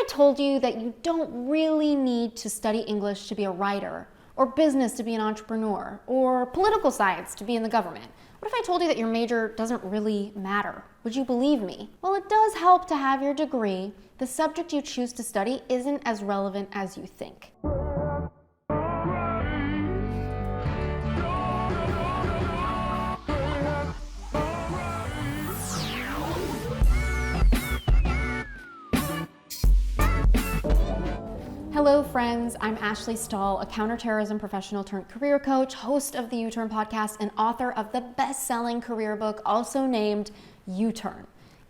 told you that you don't really need to study English to be a writer, or business to be an entrepreneur, or political science to be in the government? What if I told you that your major doesn't really matter? Would you believe me? Well, it does help to have your degree. The subject you choose to study isn't as relevant as you think. Hello friends, I'm AshleyStahl, a counterterrorism professional turned career coach, host of the U-Turn podcast, and author of the best-selling career book also named U-Turn.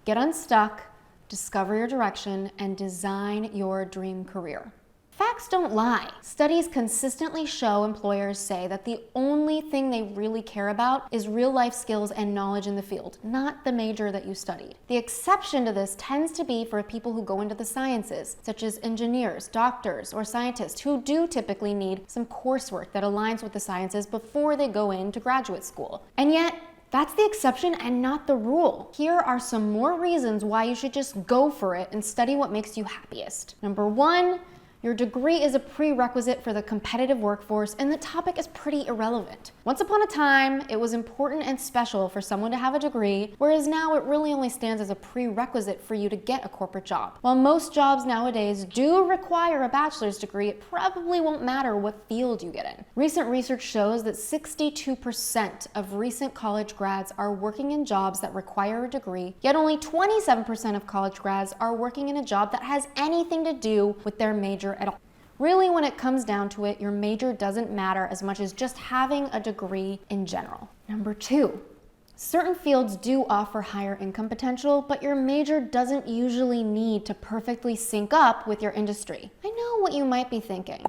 Get unstuck, discover your direction, and design your dream career. Facts don't lie. Studies consistently show employers say that the only thing they really care about is real-life skills and knowledge in the field, not the major that you studied. The exception to this tends to be for people who go into the sciences, such as engineers, doctors, or scientists, who do typically need some coursework that aligns with the sciences before they go into graduate school. And yet, that's the exception and not the rule. Here are some more reasons why you should just go for it and study what makes you happiest. Number one, your degree is a prerequisite for the competitive workforce, and the topic is pretty irrelevant. Once upon a time, it was important and special for someone to have a degree, whereas now it really only stands as a prerequisite for you to get a corporate job. While most jobs nowadays do require a bachelor's degree, it probably won't matter what field you get in. Recent research shows that 62% of recent college grads are working in jobs that require a degree, yet only 27% of college grads are working in a job that has anything to do with their major at all. Really, when it comes down to it, your major doesn't matter as much as just having a degree in general. Number two, certain fields do offer higher income potential, but your major doesn't usually need to perfectly sync up with your industry. I know what you might be thinking.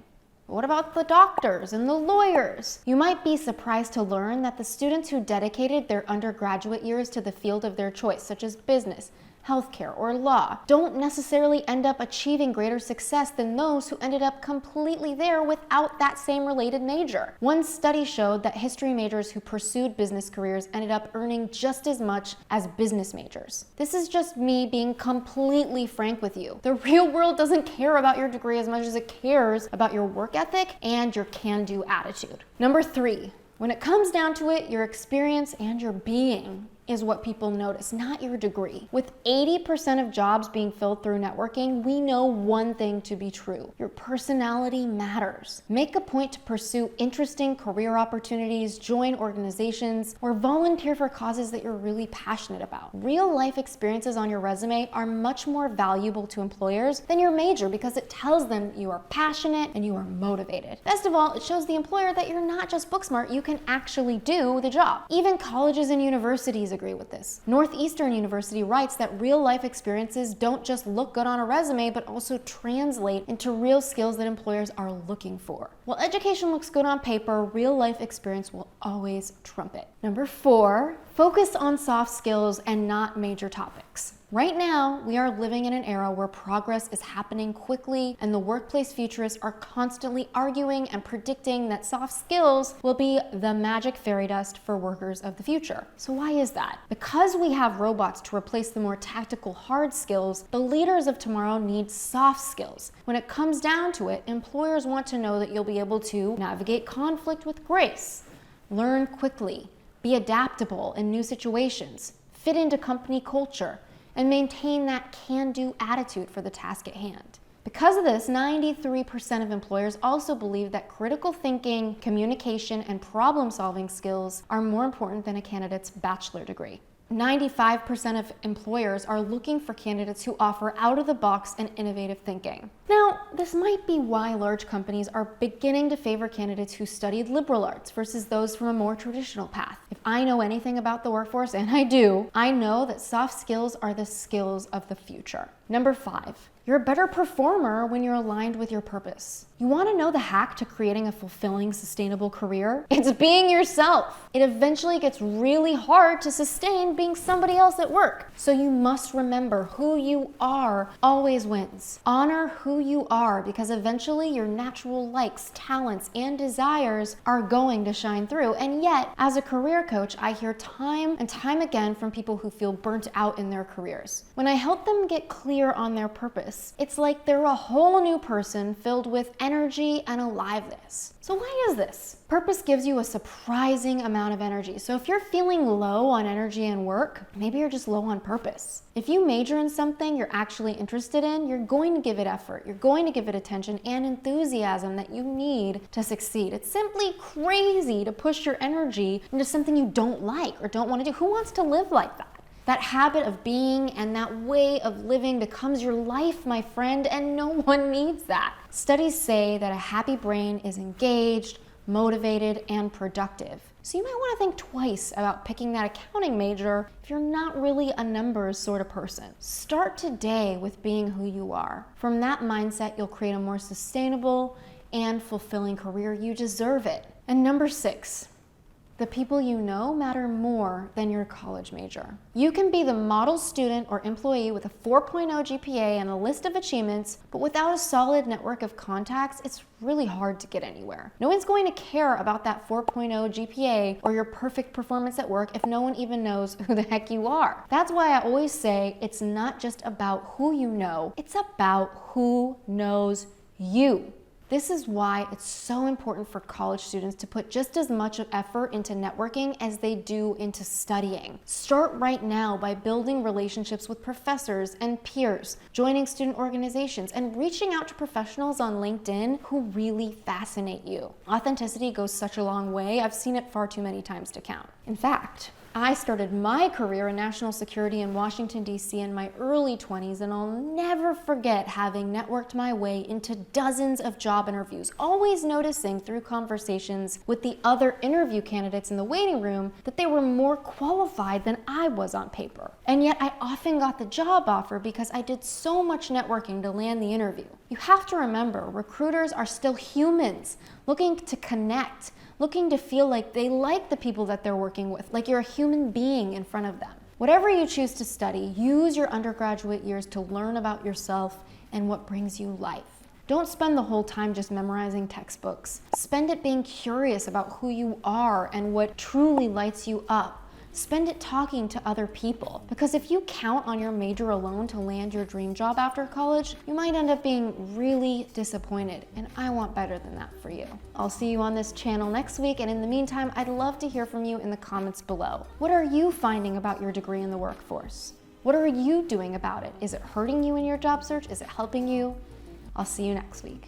What about the doctors and the lawyers? You might be surprised to learn that the students who dedicated their undergraduate years to the field of their choice, such as business, healthcare, or law, don't necessarily end up achieving greater success than those who ended up completely there without that same related major. One study showed that history majors who pursued business careers ended up earning just as much as business majors. This is just me being completely frank with you. The real world doesn't care about your degree as much as it cares about your work ethic and your can-do attitude. Number three, when it comes down to it, your experience and your being is what people notice, not your degree. With 80% of jobs being filled through networking, we know one thing to be true: your personality matters. Make a point to pursue interesting career opportunities, join organizations, or volunteer for causes that you're really passionate about. Real life experiences on your resume are much more valuable to employers than your major because it tells them you are passionate and you are motivated. Best of all, it shows the employer that you're not just book smart, you can actually do the job. Even colleges and universities agree with this. Northeastern University writes that real life experiences don't just look good on a resume, but also translate into real skills that employers are looking for. While education looks good on paper, real life experience will always trump it. Number four, focus on soft skills and not major topics. Right now, we are living in an era where progress is happening quickly, and the workplace futurists are constantly arguing and predicting that soft skills will be the magic fairy dust for workers of the future. So why is that? Because we have robots to replace the more tactical hard skills, the leaders of tomorrow need soft skills. When it comes down to it, employers want to know that you'll be able to navigate conflict with grace, learn quickly, be adaptable in new situations, fit into company culture, and maintain that can-do attitude for the task at hand. Because of this, 93% of employers also believe that critical thinking, communication, and problem-solving skills are more important than a candidate's bachelor degree. 95% of employers are looking for candidates who offer out-of-the-box and innovative thinking. Now, this might be why large companies are beginning to favor candidates who studied liberal arts versus those from a more traditional path. If I know anything about the workforce, and I do, I know that soft skills are the skills of the future. Number five, you're a better performer when you're aligned with your purpose. You want to know the hack to creating a fulfilling, sustainable career? It's being yourself. It eventually gets really hard to sustain being somebody else at work. So you must remember who you are always wins. Honor who you are, because eventually your natural likes, talents, and desires are going to shine through. And yet, as a career coach, I hear time and time again from people who feel burnt out in their careers. When I help them get clear on their purpose, place. It's like they're a whole new person filled with energy and aliveness. So why is this? Purpose gives you a surprising amount of energy. So if you're feeling low on energy and work, maybe you're just low on purpose. If you major in something you're actually interested in, you're going to give it effort. You're going to give it attention and enthusiasm that you need to succeed. It's simply crazy to push your energy into something you don't like or don't want to do. Who wants to live like that? That habit of being and that way of living becomes your life, my friend, and no one needs that. Studies say that a happy brain is engaged, motivated, and productive. So you might want to think twice about picking that accounting major if you're not really a numbers sort of person. Start today with being who you are. From that mindset, you'll create a more sustainable and fulfilling career. You deserve it. And number 6, the people you know matter more than your college major. You can be the model student or employee with a 4.0 GPA and a list of achievements, but without a solid network of contacts, it's really hard to get anywhere. No one's going to care about that 4.0 GPA or your perfect performance at work if no one even knows who the heck you are. That's why I always say it's not just about who you know, it's about who knows you. This is why it's so important for college students to put just as much effort into networking as they do into studying. Start right now by building relationships with professors and peers, joining student organizations, and reaching out to professionals on LinkedIn who really fascinate you. Authenticity goes such a long way. I've seen it far too many times to count. In fact, I started my career in national security in Washington, D.C. in my early 20s, and I'll never forget having networked my way into dozens of job interviews, always noticing through conversations with the other interview candidates in the waiting room that they were more qualified than I was on paper. And yet I often got the job offer because I did so much networking to land the interview. You have to remember, recruiters are still humans looking to connect, looking to feel like they like the people that they're working with, like you're a human being in front of them. Whatever you choose to study, use your undergraduate years to learn about yourself and what brings you life. Don't spend the whole time just memorizing textbooks. Spend it being curious about who you are and what truly lights you up. Spend it talking to other people. Because if you count on your major alone to land your dream job after college, you might end up being really disappointed, and I want better than that for you. I'll see you on this channel next week, and in the meantime, I'd love to hear from you in the comments below. What are you finding about your degree in the workforce? What are you doing about it? Is it hurting you in your job search? Is it helping you? I'll see you next week.